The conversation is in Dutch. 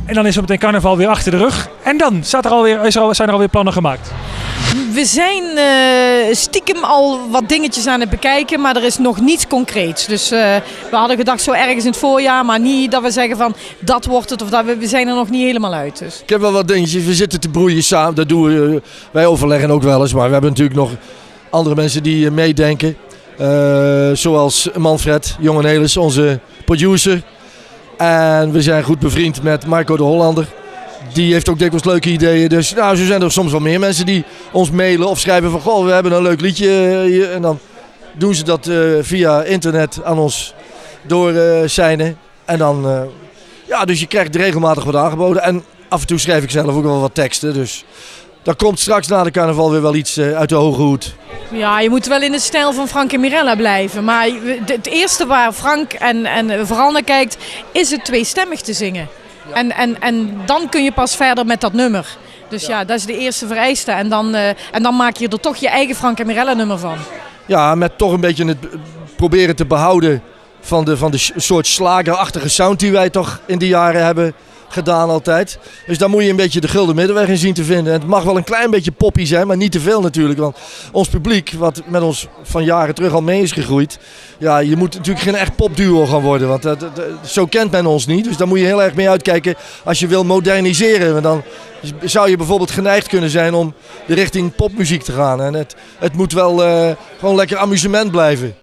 En dan is er meteen carnaval weer achter de rug. En dan zijn er alweer plannen gemaakt. We zijn stiekem al wat dingetjes aan het bekijken, maar er is nog niets concreets. Dus we hadden gedacht zo ergens in het voorjaar, maar niet dat we zeggen van dat wordt het of dat we zijn er nog niet helemaal uit. Dus. Ik heb wel wat dingetjes, we zitten te broeien samen, dat doen we, wij overleggen ook wel eens, maar we hebben natuurlijk nog andere mensen die meedenken. Zoals Manfred Jongenelis, onze producer. En we zijn goed bevriend met Marco de Hollander. Die heeft ook dikwijls leuke ideeën. Dus nou, zo zijn er soms wel meer mensen die ons mailen of schrijven van goh, we hebben een leuk liedje hier. En dan doen ze dat via internet aan ons doorseinen. En dan, dus je krijgt regelmatig wat aangeboden. En af en toe schrijf ik zelf ook wel wat teksten. Dus daar komt straks na de carnaval weer wel iets uit de hoge hoed. Ja, je moet wel in de stijl van Frank en Mirella blijven. Maar het eerste waar Frank en vooral naar kijkt, is het tweestemmig te zingen. Ja. En dan kun je pas verder met dat nummer. Dus ja, dat is de eerste vereiste. En dan maak je er toch je eigen Frank en Mirella nummer van. Ja, met toch een beetje het proberen te behouden van de soort slagerachtige sound die wij toch in die jaren hebben gedaan altijd. Dus daar moet je een beetje de gulden middenweg in zien te vinden. En het mag wel een klein beetje poppy zijn, maar niet te veel natuurlijk. Want ons publiek, wat met ons van jaren terug al mee is gegroeid. Ja, je moet natuurlijk geen echt popduo gaan worden. Want zo kent men ons niet. Dus daar moet je heel erg mee uitkijken als je wil moderniseren. Want dan zou je bijvoorbeeld geneigd kunnen zijn om de richting popmuziek te gaan. En het moet wel gewoon lekker amusement blijven.